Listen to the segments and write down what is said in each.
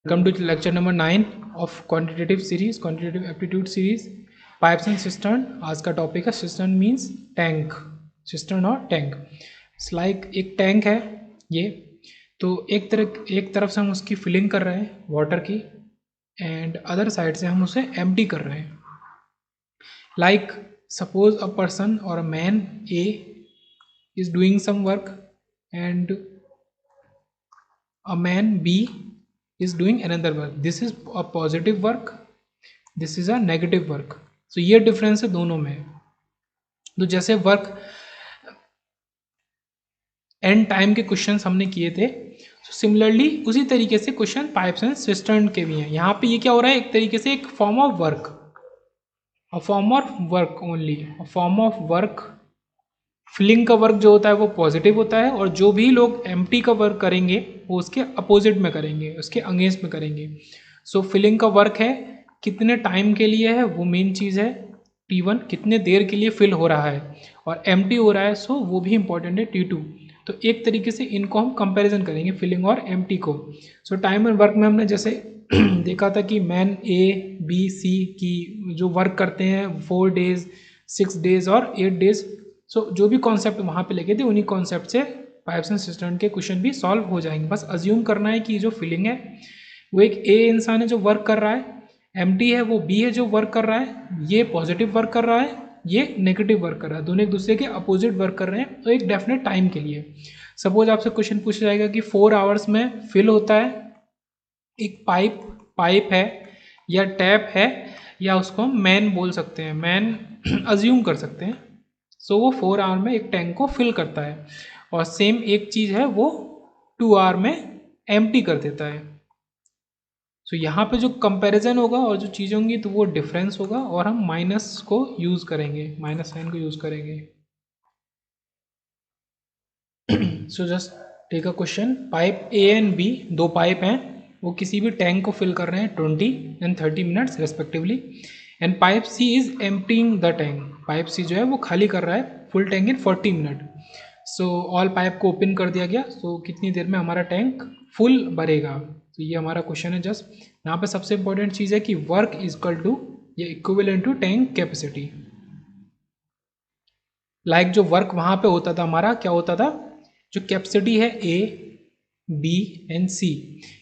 Welcome to lecture number 9 of quantitative series, quantitative aptitude series, pipes and cistern. आज का topic है cistern means tank, cistern और tank. It's like एक tank है ये, तो एक तरफ से हम उसकी फिलिंग कर रहे हैं वाटर की, एंड अदर साइड से हम उसे एम्प्टी कर रहे हैं. Like suppose a person or a man A is doing some work and a man B is doing another work. This is a positive work, this is a negative work. So ये difference है दोनों में. तो जैसे work and time के questions हमने किए थे, so सिमिलरली उसी तरीके से क्वेश्चन पाइप्स एंड सिस्टर्न के भी हैं. यहाँ पे ये क्या हो रहा है, एक तरीके से एक form of work, a form of work only, a form of work. Filling का वर्क जो होता है वो पॉजिटिव होता है, और जो भी लोग एम्प्टी का वर्क करेंगे वो उसके अपोजिट में करेंगे, उसके अगेंस्ट में करेंगे. सो फिलिंग का वर्क है, कितने टाइम के लिए है वो मेन चीज़ है. T1 कितने देर के लिए फिल हो रहा है, और एम्प्टी हो रहा है, सो वो भी इंपॉर्टेंट है T2. तो एक तरीके से इनको हम कंपैरिजन करेंगे फिलिंग और एम्प्टी को. सो टाइम एंड वर्क में हमने जैसे देखा था कि मैन A, B, C की जो वर्क करते हैं 4 days, 6 days और 8 days. सो जो भी कॉन्सेप्ट वहाँ पे लगे थे उन्हीं कॉन्सेप्ट से पाइप्स एंड सिस्टर्न के क्वेश्चन भी सॉल्व हो जाएंगे. बस अज्यूम करना है कि जो फिलिंग है वो एक ए इंसान है जो वर्क कर रहा है, एम्प्टी है वो बी है जो वर्क कर रहा है, ये पॉजिटिव वर्क कर रहा है, ये नेगेटिव वर्क कर रहा है, दोनों एक दूसरे के अपोजिट वर्क कर रहे हैं, तो एक डेफिनेट टाइम के लिए. सपोज आपसे क्वेश्चन पूछा जाएगा कि 4 hours में फिल होता है एक पाइप है या टैप है, या उसको हम मैन बोल सकते हैं, मैन अज्यूम कर सकते हैं. सो वो 4 hour में एक टैंक को फिल करता है, और सेम एक चीज़ है वो 2 hour में एम्प्टी कर देता है. सो यहाँ पे जो कंपैरिजन होगा और जो चीज़ें होंगी तो वो डिफरेंस होगा, और हम माइनस को यूज़ करेंगे, माइनस साइन को यूज़ करेंगे. So just take a question. Pipe A and B, दो पाइप हैं, वो किसी भी टैंक को फिल कर रहे हैं 20 and 30 minutes respectively. And pipe C is emptying the tank, pipe C जो है वो खाली कर रहा है full tank in 40 minute. So all pipe को ओपन कर दिया गया, सो कितनी देर में हमारा टैंक फुल भरेगा. तो ये हमारा क्वेश्चन है. जस्ट यहाँ पे सबसे इंपॉर्टेंट चीज़ है कि वर्क इज इक्वल टू या equivalent to tank capacity. Like जो वर्क वहाँ पे होता था हमारा क्या होता था, जो कैपेसिटी है ए बी एंड सी,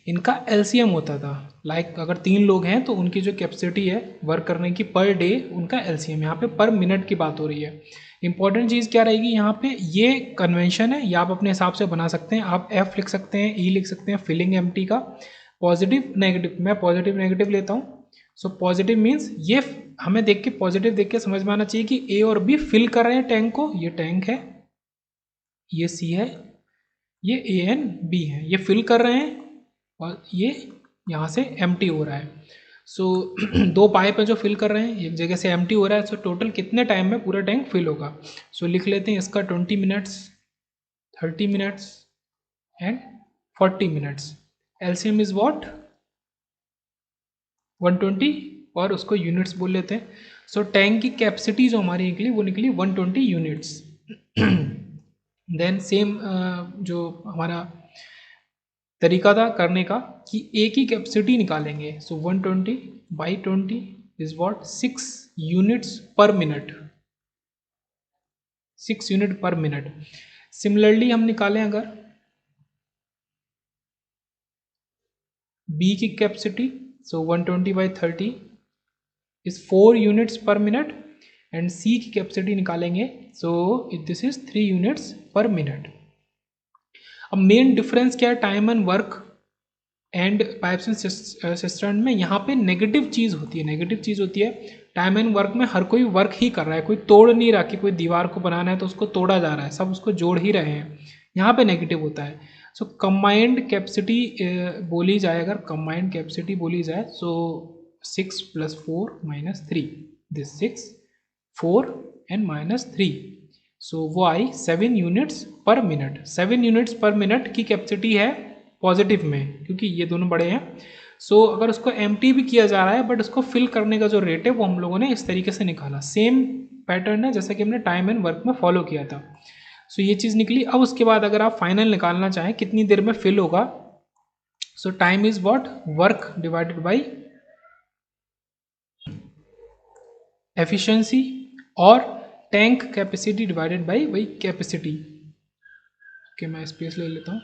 इनका एलसीएम होता था. लाइक अगर 3 लोग हैं तो उनकी जो कैपेसिटी है वर्क करने की पर डे, उनका एलसीएम. यहाँ पे पर मिनट की बात हो रही है. इंपॉर्टेंट चीज़ क्या रहेगी यहाँ पे, ये कन्वेंशन है, या आप अपने हिसाब से बना सकते हैं. आप एफ लिख सकते हैं, ई लिख सकते हैं फिलिंग एम्प्टी का. पॉजिटिव नेगेटिव, मैं पॉजिटिव नेगेटिव लेता हूँ. सो पॉजिटिव मीन्स ये हमें देख के, पॉजिटिव देख के समझ में आना चाहिए कि ए और बी फिल कर रहे हैं टैंक को. ये टैंक है, ये सी है, ये ए एंड बी है, ये फिल कर रहे हैं, और ये यहाँ से एम्प्टी हो रहा है. सो दो पाइप है जो फिल कर रहे हैं, एक जगह से एम्प्टी हो रहा है. सो टोटल कितने टाइम में पूरा टैंक फिल होगा. सो लिख लेते हैं इसका 20 minutes, 30 minutes and 40 minutes. LCM is what 120, और उसको यूनिट्स बोल लेते हैं. सो टैंक की कैपेसिटी जो हमारी निकली वो निकली 120 यूनिट्स. देन सेम जो हमारा तरीका था करने का कि ए की कैपेसिटी निकालेंगे. So 120 by 20 is what 6 units per minute, 6 unit per minute. Similarly हम निकालें अगर बी की capacity, so 120 by 30 is 4 units per minute, and C की कैपेसिटी निकालेंगे, so this is 3 units per minute. अब मेन डिफरेंस क्या है time and work and pipes and cistern में. यहाँ पे नेगेटिव चीज़ होती है, नेगेटिव चीज़ होती है. टाइम एंड वर्क में हर कोई वर्क ही कर रहा है, कोई तोड़ नहीं रहा कि कोई दीवार को बनाना है तो उसको तोड़ा जा रहा है, सब उसको जोड़ ही रहे हैं. यहाँ पे नेगेटिव होता है. सो कंबाइंड कैपेसिटी बोली जाए, अगर कंबाइंड कैपेसिटी बोली जाए, सो 6 + 4 - 3, दिस 6 4 एंड -3, सो वो आई 7 units per minute. 7 units per minute की कैपेसिटी है पॉजिटिव में, क्योंकि ये दोनों बड़े हैं. सो अगर उसको एम्प्टी भी किया जा रहा है, बट उसको फिल करने का जो रेट है वो हम लोगों ने इस तरीके से निकाला. सेम पैटर्न है जैसा कि हमने टाइम एंड वर्क में फॉलो किया था. सो ये चीज़ निकली. अब उसके बाद अगर आप फाइनल निकालना चाहें कितनी देर में फिल होगा, सो time is what, work divided by efficiency, और टैंक कैपेसिटी डिवाइडेड बाय वही कैपेसिटी। ओके, मैं स्पेस ले लेता हूँ।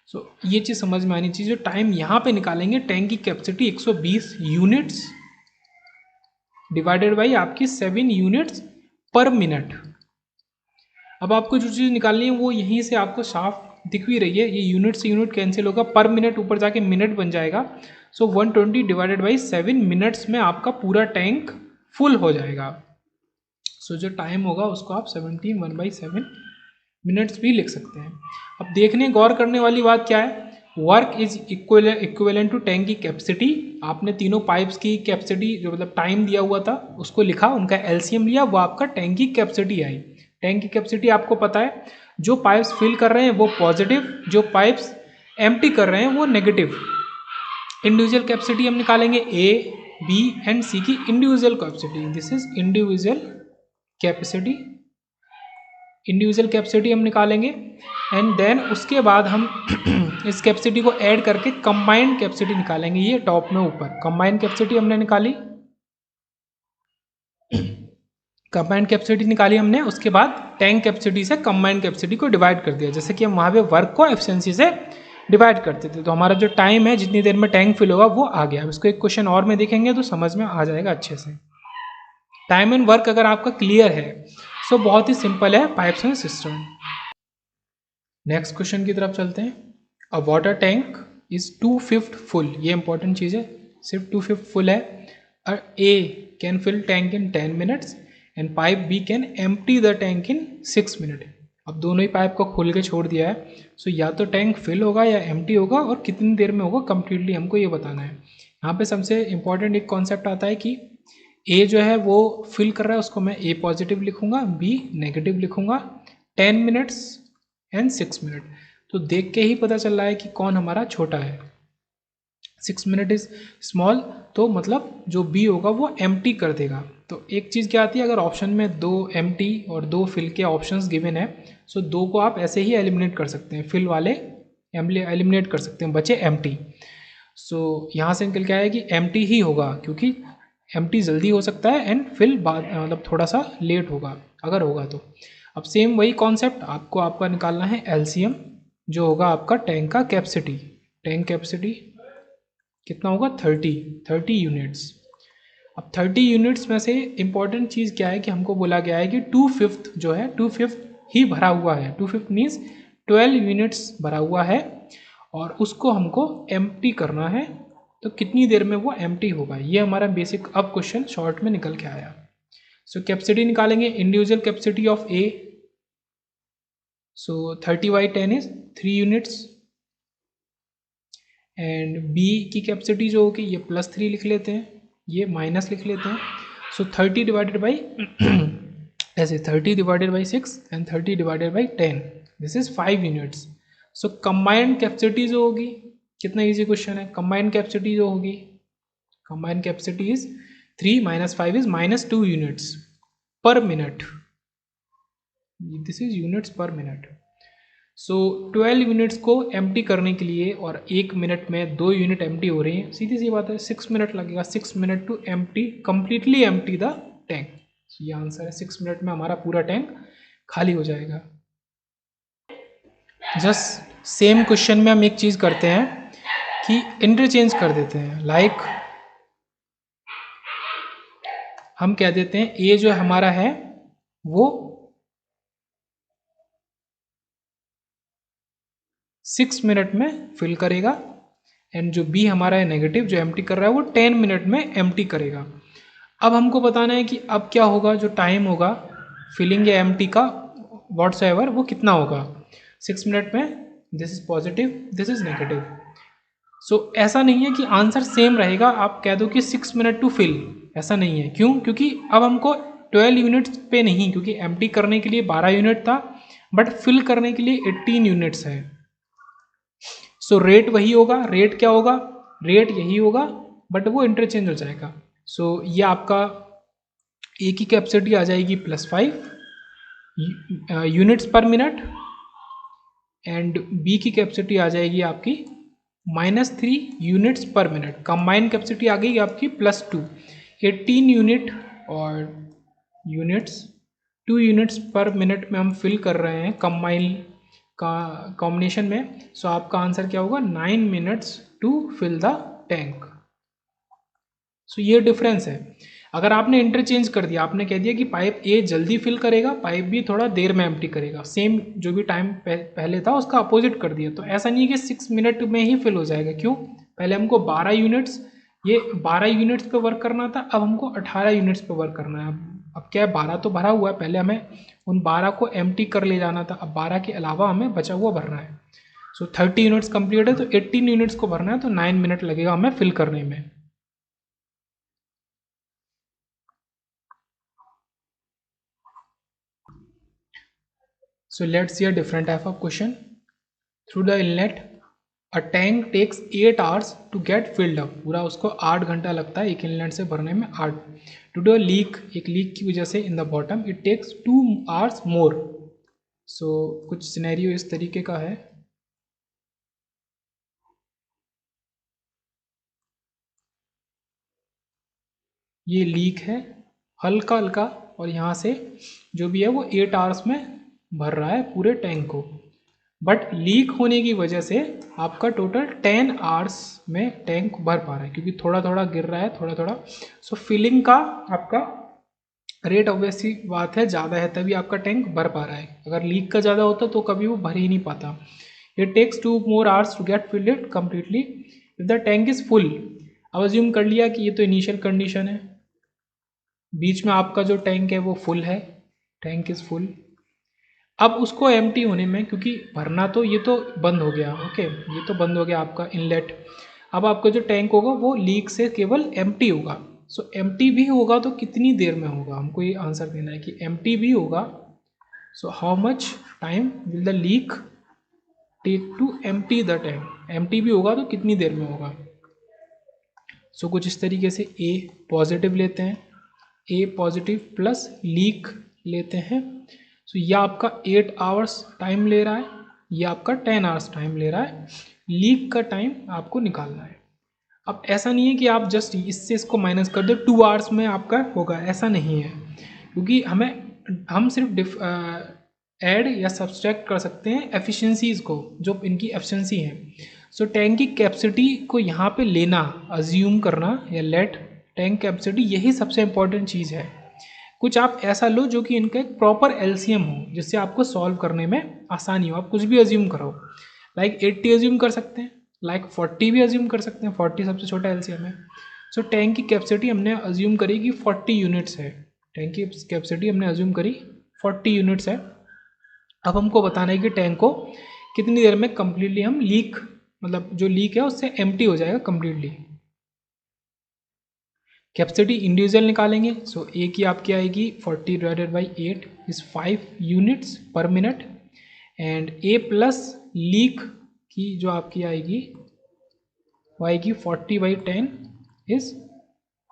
सो ये चीज़ समझ में आनी चाहिए। जो टाइम यहाँ पे निकालेंगे, टैंक की कैपेसिटी 120 यूनिट्स डिवाइडेड बाई आपकी 7 यूनिट्स पर मिनट। अब आपको जो चीज़ निकालनी है वो यहीं से आपको साफ दिख भी रही है, ये यूनिट से यूनिट कैंसिल होगा, पर मिनट ऊपर जाके मिनट बन जाएगा। सो 120 डिवाइडेड बाई 7 मिनट्स में आपका पूरा टैंक फुल हो जाएगा। सो जो टाइम होगा उसको आप 1/7 मिनट्स भी लिख सकते हैं। अब देखने गौर करने वाली बात क्या है, work is equivalent to tank की कैपेसिटी। आपने तीनों पाइप्स की कैपेसिटी जो मतलब टाइम दिया हुआ था उसको लिखा, उनका एलसीएम लिया, वो आपका टैंक की कैपेसिटी आई। टैंक की कैपेसिटी आपको पता है, जो पाइप्स फिल कर रहे हैं वो पॉजिटिव, जो पाइप्स एम्प्टी कर रहे हैं वो नेगेटिव। इंडिविजुअल कैपेसिटी हम निकालेंगे ए, बी एंड सी की individual capacity. This is individual capacity, individual capacity हम निकालेंगे एंड देन उसके बाद हम इस कैपेसिटी को ऐड करके कंबाइंड कैपेसिटी निकालेंगे। ये टॉप में ऊपर कंबाइंड कैपेसिटी हमने निकाली, कंबाइंड कैपेसिटी निकाली हमने, उसके बाद टैंक कैपेसिटी से कंबाइंड कैपेसिटी को डिवाइड कर दिया, जैसे कि हम वहाँ पे वर्क को एफिशिएंसी से डिवाइड करते थे। तो हमारा जो टाइम है, जितनी देर में टैंक फिल होगा वो आ गया। अब इसको एक क्वेश्चन और में देखेंगे तो समझ में आ जाएगा अच्छे से। टाइम एंड वर्क अगर आपका क्लियर है सो बहुत ही सिंपल है pipes and system. Next question की तरफ चलते हैं। A water tank is 2/5 full, ये इंपॉर्टेंट चीज़ है, सिर्फ 2/5 फुल है। A can fill tank in 10 minutes and pipe B can empty the tank in 6 minute. अब दोनों ही पाइप को खोल के छोड़ दिया है, सो या तो टैंक फिल होगा या एम्प्टी होगा, और कितनी देर में होगा कंप्लीटली हमको ये बताना है। यहाँ पे सबसे इंपॉर्टेंट एक कॉन्सेप्ट आता है कि ए जो है वो फिल कर रहा है, उसको मैं ए पॉजिटिव लिखूंगा, बी नेगेटिव लिखूंगा, 10 मिनट्स एंड 6 मिनट। तो देख के ही पता चल रहा है कि कौन हमारा छोटा है। 6 मिनट इज स्मॉल, तो मतलब जो बी होगा वो एम्प्टी कर देगा। तो एक चीज़ क्या आती है, अगर ऑप्शन में 2 एम्प्टी और 2 फिल के ऑप्शंस गिवन है, सो 2 को आप ऐसे ही एलिमिनेट कर सकते हैं, फिल वाले एलिमिनेट कर सकते हैं, बचे एम्प्टी। सो यहाँ से निकल के आया कि एम्प्टी ही होगा, क्योंकि एम्प्टी जल्दी हो सकता है एंड फिल बाद मतलब थोड़ा सा लेट होगा अगर होगा तो। अब सेम वही कॉन्सेप्ट आपको आपका निकालना है एलसीएम, जो होगा आपका टैंक का कैपेसिटी। टैंक कैपेसिटी कितना होगा, 30 यूनिट्स। अब 30 यूनिट्स में से इंपॉर्टेंट चीज़ क्या है कि हमको बोला गया है कि 2/5 जो है 2/5 ही भरा हुआ है। 2/5 मीन्स 12 यूनिट्स भरा हुआ है और उसको हमको एम्प्टी करना है। तो कितनी देर में वो एम्प्टी होगा, ये हमारा बेसिक अब क्वेश्चन शॉर्ट में निकल के आया। सो कैपेसिटी निकालेंगे, individual capacity of A, so 30/10 is 3 units, and B की कैपेसिटी जो होगी ये +3 लिख लेते हैं, ये माइनस लिख लेते हैं। सो 30 डिवाइडेड बाई ऐसे 30 divided by 6 and 30 divided by 10, this is 5 units. So combined capacity जो होगी, कितना इजी क्वेश्चन है, कंबाइंड कैपेसिटी जो होगी, combined capacity is 3 - 5 is -2 units per minute, this is units per minute. So 12 units को empty करने के लिए, और 1 मिनट में 2 यूनिट एम्प्टी हो रही हैं, सीधी सी बात है 6 मिनट लगेगा, 6 minute to empty completely empty the tank. ये आंसर है, 6 मिनट में हमारा पूरा टैंक खाली हो जाएगा। जस्ट सेम क्वेश्चन में हम एक चीज़ करते हैं कि इंटरचेंज कर देते हैं। लाइक हम कह देते हैं ए जो हमारा है वो 6 मिनट में फिल करेगा, एंड जो बी हमारा है नेगेटिव जो एम्प्टी कर रहा है वो 10 मिनट में एम्प्टी करेगा। अब हमको बताना है कि अब क्या होगा, जो टाइम होगा फिलिंग या एम्प्टी का व्हाट्स एवर वो कितना होगा 6 मिनट में। This is positive, this is negative. So ऐसा नहीं है कि आंसर सेम रहेगा, आप कह दो कि 6 मिनट टू फिल, ऐसा नहीं है। क्यों, क्योंकि अब हमको 12 यूनिट्स पे नहीं, क्योंकि एम्प्टी करने के लिए 12 यूनिट था बट फिल करने के लिए 18 यूनिट्स है। सो रेट वही होगा, रेट क्या होगा, रेट यही होगा बट वो इंटरचेंज हो जाएगा। सो ये आपका ए की कैपेसिटी आ जाएगी +5 units per minute, and B की कैपेसिटी आ जाएगी आपकी -3 units per minute. Combine capacity आ गई आपकी +2, 18 यूनिट और यूनिट्स 2 यूनिट्स पर मिनट में हम फिल कर रहे हैं कंबाइन का कॉम्बिनेशन में। सो आपका आंसर क्या होगा, 9 minutes to fill the tank. So ये डिफरेंस है। अगर आपने इंटरचेंज कर दिया, आपने कह दिया कि पाइप ए जल्दी फिल करेगा, पाइप बी थोड़ा देर में एम्प्टी करेगा, सेम जो भी टाइम पहले था उसका अपोजिट कर दिया, तो ऐसा नहीं है कि 6 मिनट में ही फिल हो जाएगा। क्यों? पहले हमको 12 यूनिट्स, ये 12 यूनिट्स पे वर्क करना था, अब हमको 18 यूनिट्स पे वर्क करना है। अब क्या है, 12 तो भरा हुआ है, पहले हमें उन 12 को एम्प्टी कर ले जाना था, अब 12 के अलावा हमें बचा हुआ भरना है। सो 30 यूनिट्स कंप्लीट है, तो 18 यूनिट्स को भरना है, तो 9 मिनट लगेगा हमें फिल करने में। So let's see a different type of question. Through the inlet, a tank takes 8 hours to get filled up. पूरा उसको 8 घंटा लगता है एक इनलेट से भरने में 8। Due to a leak, एक लीक की वजह से in the bottom, it takes 2 hours more. So कुछ सिनेरियो इस तरीके का है। ये लीक है हल्का हल्का, और यहाँ से जो भी है वो 8 आवर्स में भर रहा है पूरे टैंक को, बट लीक होने की वजह से आपका टोटल 10 आवर्स में टैंक भर पा रहा है, क्योंकि थोड़ा थोड़ा गिर रहा है, थोड़ा थोड़ा। सो फिलिंग का आपका रेट ऑब्वियसली बात है ज़्यादा है, तभी आपका टैंक भर पा रहा है। अगर लीक का ज़्यादा होता तो कभी वो भर ही नहीं पाता। It takes 2 more hours to get filled it completely if the tank is full. अब अज्यूम कर लिया कि ये तो इनिशियल कंडीशन है, बीच में आपका जो टैंक है वो फुल है, टैंक इज़ फुल। अब उसको एम्प्टी होने में, क्योंकि भरना तो ये तो बंद हो गया, ओके, ये तो बंद हो गया आपका इनलेट। अब आपका जो टैंक होगा वो लीक से केवल एम्प्टी होगा। सो एम्प्टी भी होगा तो कितनी देर में होगा, हमको ये आंसर देना है कि एम्प्टी भी होगा। So how much time will the leak take to empty the tank, empty भी होगा तो कितनी देर में होगा। सो कुछ इस तरीके से ए पॉजिटिव लेते हैं, ए पॉजिटिव प्लस लीक लेते हैं। सो ये आपका 8 आवर्स टाइम ले रहा है, ये आपका 10 आवर्स टाइम ले रहा है, लीक का टाइम आपको निकालना है। अब ऐसा नहीं है कि आप जस्ट इससे इसको माइनस कर दो 2 आवर्स में आपका होगा, ऐसा नहीं है, क्योंकि हम सिर्फ ऐड या सब्सट्रैक्ट कर सकते हैं एफिशिएंसीज़ को, जो इनकी एफिशिएंसी है। सो टैंक की कैपेसिटी को यहाँ पे लेना, अज्यूम करना या लेट टैंक कैपेसिटी, यही सबसे इंपॉर्टेंट चीज़ है। कुछ आप ऐसा लो जो कि इनका एक प्रॉपर एलसीएम हो, जिससे आपको सॉल्व करने में आसानी हो। आप कुछ भी अज्यूम करो, लाइक 80 अज्यूम कर सकते हैं, लाइक 40 भी अज्यूम कर सकते हैं, 40 सबसे छोटा एलसीएम है। सो टैंक की कैपेसिटी हमने अज्यूम करी कि 40 यूनिट्स है, टैंक की कैपेसिटी हमने अज्यूम करी 40 यूनिट्स है। अब हमको बताना है कि टैंक को कितनी देर में कम्प्लीटली हम लीक, मतलब जो लीक है उससे एम्प्टी हो जाएगा कम्प्लीटली। कैपेसिटी इंडिविजुअल निकालेंगे। सो ए की आपकी आएगी 40 divided by 8 is 5 units per minute, and A plus leak की जो आपकी आएगी वो आएगी 40 by 10 is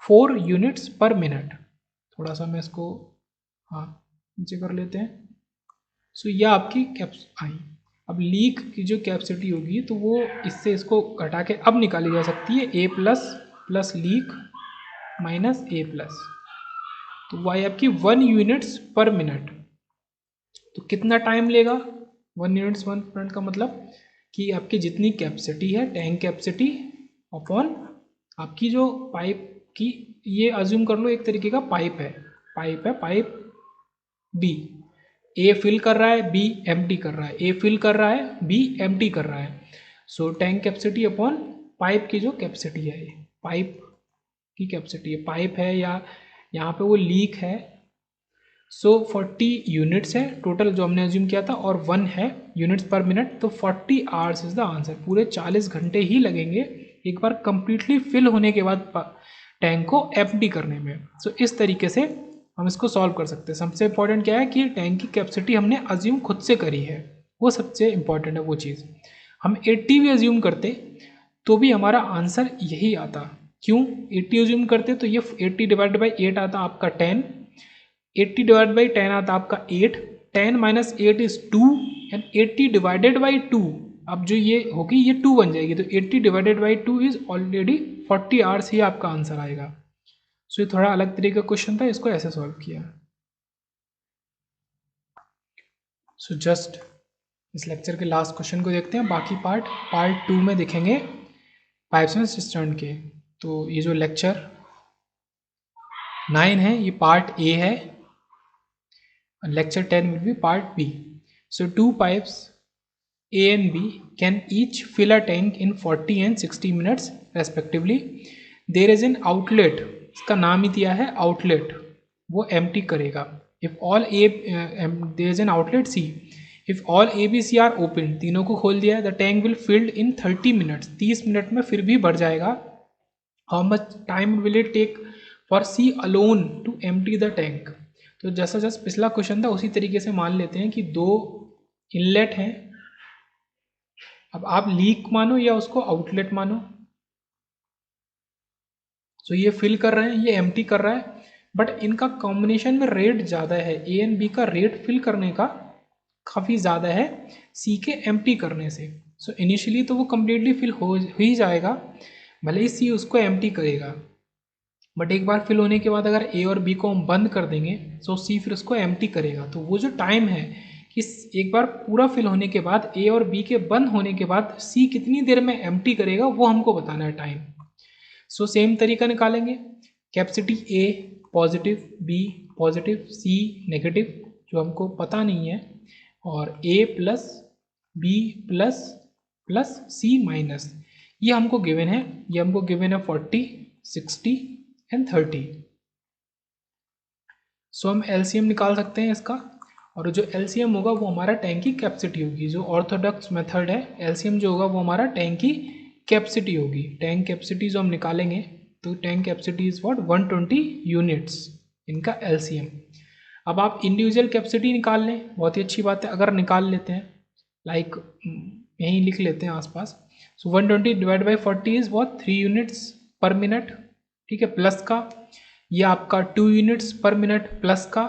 4 units per minute. थोड़ा सा मैं इसको हाँ नीचे कर लेते हैं। सो यह आपकी आई। अब लीक की जो कैपेसिटी होगी तो वो इससे इसको घटा के अब निकाली जा सकती है, A plus plus leak minus A plus, तो वाई आपकी 1 यूनिट्स पर मिनट। तो कितना टाइम लेगा 1 यूनिट्स 1 मिनट का मतलब कि आपकी जितनी कैपेसिटी है टैंक कैपेसिटी अपॉन आपकी जो पाइप की, ये अज्यूम कर लो एक तरीके का पाइप है, पाइप बी, ए फिल कर रहा है, बी एम्प्टी कर रहा है, ए फिल कर रहा है, बी एम्प्टी कर रहा है। सो टैंक कैपेसिटी अपॉन पाइप की जो कैपेसिटी है, ये पाइप की कैपेसिटी है, पाइप है या यहाँ पे वो लीक है। सो 40 यूनिट्स है टोटल जो हमने अज्यूम किया था, और 1 है यूनिट्स पर मिनट, तो 40 आवर्स इज द आंसर। पूरे 40 घंटे ही लगेंगे एक बार कंप्लीटली फिल होने के बाद टैंक को एम्प्टी करने में। सो इस तरीके से हम इसको सॉल्व कर सकते हैं। सबसे इंपॉर्टेंट क्या है कि टैंक की कैपेसिटी हमने अज्यूम खुद से करी है, वो सबसे इंपॉर्टेंट है वो चीज़। हम 80 भी अज्यूम करते तो भी हमारा आंसर यही आता। क्यों 80 अज्यूम करते तो ये 80 डिवाइड बाई 8 आता आपका 10, 80 डिवाइड बाई 10 आता आपका 8, 10 minus 8 is 2, and 80 divided by 2 अब जो ये होगी ये 2 बन जाएगी, तो 80 divided by 2 is already 40 hours ही आपका आंसर आएगा। सो ये थोड़ा अलग तरीके का क्वेश्चन था, इसको ऐसे सॉल्व किया। सो जस्ट इस लेक्चर के लास्ट क्वेश्चन को देखते हैं, बाकी पार्ट 2 में देखेंगे पाइप्स एंड सिस्टर्न के। तो ये जो लेक्चर 9 है ये पार्ट ए है, lecture 10 will be part B. So two pipes A and B can each fill a tank in 40 and 60 minutes respectively. There is an outlet, इसका नाम ही दिया है outlet, वो empty करेगा। If all there is an outlet C. If all A, B, C are open, तीनों को खोल दिया है, the tank will filled in 30 minutes, 30 minute में फिर भी भर जाएगा। How much time will it take for C alone to empty the tank? तो जैसा जैसा पिछला क्वेश्चन था उसी तरीके से मान लेते हैं कि 2 इनलेट हैं, अब आप लीक मानो या उसको आउटलेट मानो। तो ये फिल कर रहे हैं, ये एम्प्टी कर रहा है, बट इनका कॉम्बिनेशन में रेट ज़्यादा है, ए एंड बी का रेट फिल करने का काफ़ी ज़्यादा है सी के एम्प्टी करने से। सो इनिशियली तो वो कम्प्लीटली फिल हो ही जाएगा, भले ही सी उसको एम्प्टी करेगा, बट एक बार फिल होने के बाद अगर ए और बी को हम बंद कर देंगे तो सी फिर उसको एम्प्टी करेगा। तो वो जो टाइम है कि एक बार पूरा फिल होने के बाद ए और बी के बंद होने के बाद सी कितनी देर में एम्प्टी करेगा वो हमको बताना है टाइम। सो सेम तरीका निकालेंगे, कैपेसिटी ए पॉजिटिव, बी पॉजिटिव, सी नेगेटिव जो हमको पता नहीं है, और ए plus B plus plus C minus, ये हमको गिवन है, ये हमको गिवन है 40, 60 एंड 30। सो हम एलसीएम निकाल सकते हैं इसका, और जो एलसीएम होगा वो हमारा टैंक की कैपेसिटी होगी। जो ऑर्थोडॉक्स मेथड है, एलसीएम जो होगा वो हमारा टैंक की कैपेसिटी होगी। टैंक कैपेसिटी जो हम निकालेंगे तो tank capacity is what 120 units, इनका एलसीएम। अब आप इंडिविजुअल कैपेसिटी निकाल लें, बहुत ही अच्छी बात है अगर निकाल लेते हैं, लाइक यहीं लिख लेते हैं आसपास। सो 120 divide by 40 is what 3 units per minute, ठीक है, प्लस का ये आपका 2 यूनिट्स पर मिनट प्लस का,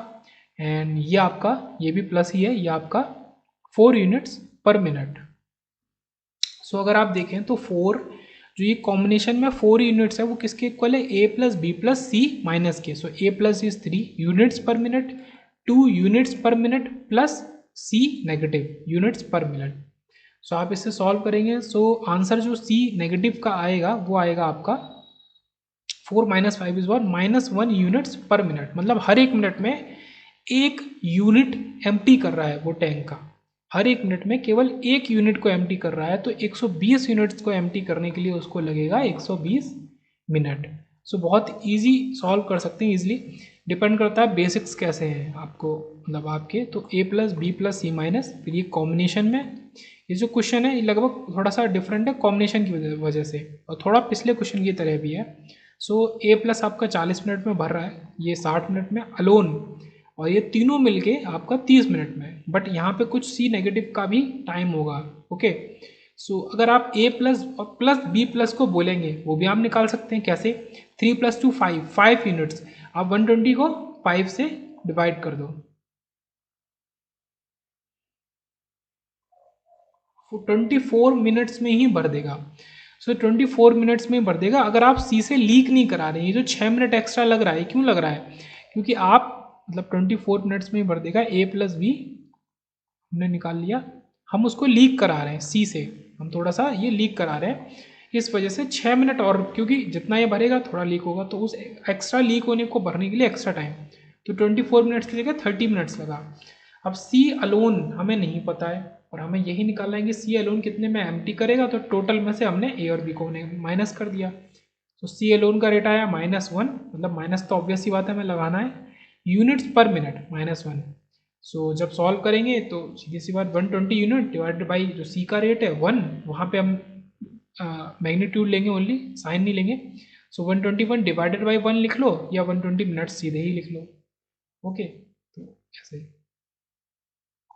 एंड ये आपका ये भी प्लस ही है, ये आपका 4 यूनिट्स पर मिनट। सो अगर आप देखें तो 4 जो ये कॉम्बिनेशन में 4 यूनिट्स है वो किसके इक्वल है, A plus B plus C minus के। So A plus is 3 units per minute, 2 units per minute plus C negative units per minute. So आप इसे सॉल्व करेंगे, सो आंसर जो सी नेगेटिव का आएगा वो आएगा आपका 4 minus 5 is what -1 units per minute, मतलब हर एक मिनट में 1 यूनिट एम्प्टी कर रहा है वो टैंक का, हर एक मिनट में केवल 1 यूनिट को एम्प्टी कर रहा है। तो 120 यूनिट्स को एम्प्टी करने के लिए उसको लगेगा 120 मिनट। सो बहुत इजी सॉल्व कर सकते हैं इजीली, डिपेंड करता है बेसिक्स कैसे हैं आपको, मतलब आपके तो ए plus B plus C minus, फिर ये कॉम्बिनेशन में ये जो क्वेश्चन है ये लगभग थोड़ा सा डिफरेंट है कॉम्बिनेशन की वजह से, और थोड़ा पिछले क्वेश्चन की तरह भी है। सो ए प्लस आपका 40 मिनट में भर रहा है, ये 60 मिनट में अलोन, और ये तीनों मिलके आपका 30 मिनट में, बट यहाँ पे कुछ सी नेगेटिव का भी टाइम होगा। ओके, सो अगर आप ए प्लस और प्लस बी प्लस को बोलेंगे वो भी आप निकाल सकते हैं, कैसे 3 + 2 5 यूनिट्स, आप 120 को 5 से डिवाइड कर दो, 24 मिनट्स में ही भर देगा। सो 24 मिनट्स में भर देगा अगर आप सी से लीक नहीं करा रहे हैं। ये जो 6 मिनट एक्स्ट्रा लग रहा है, क्यों लग रहा है, क्योंकि आप मतलब 24 मिनट्स में ही भर देगा। ए प्लस बी हमने निकाल लिया, हम उसको लीक करा रहे हैं सी से, हम थोड़ा सा ये लीक करा रहे हैं, इस वजह से 6 मिनट और, क्योंकि जितना ये भरेगा थोड़ा लीक होगा, तो उस एक्स्ट्रा लीक होने को भरने के लिए एक्स्ट्रा टाइम, तो 24 मिनट्स की जगह 30 मिनट्स लगा। अब सी अलोन हमें नहीं पता है और हमें यही निकालना है कि सी अलोन कितने में एम्प्टी करेगा, तो टोटल में से हमने ए और बी को माइनस कर दिया, तो सी अलोन का रेट आया -1, मतलब माइनस तो ऑब्वियस ही बात है हमें लगाना है, यूनिट्स पर मिनट -1। सो जब सॉल्व करेंगे तो सीधी सी बात 120 यूनिट डिवाइडेड बाई जो सी का रेट है 1, वहाँ पे हम मैग्नीट्यूड लेंगे ओनली, साइन नहीं लेंगे। सो 121 डिवाइडेड बाई 1 लिख लो, या 120 मिनट्स सीधे ही लिख लो। ओके, तो ऐसे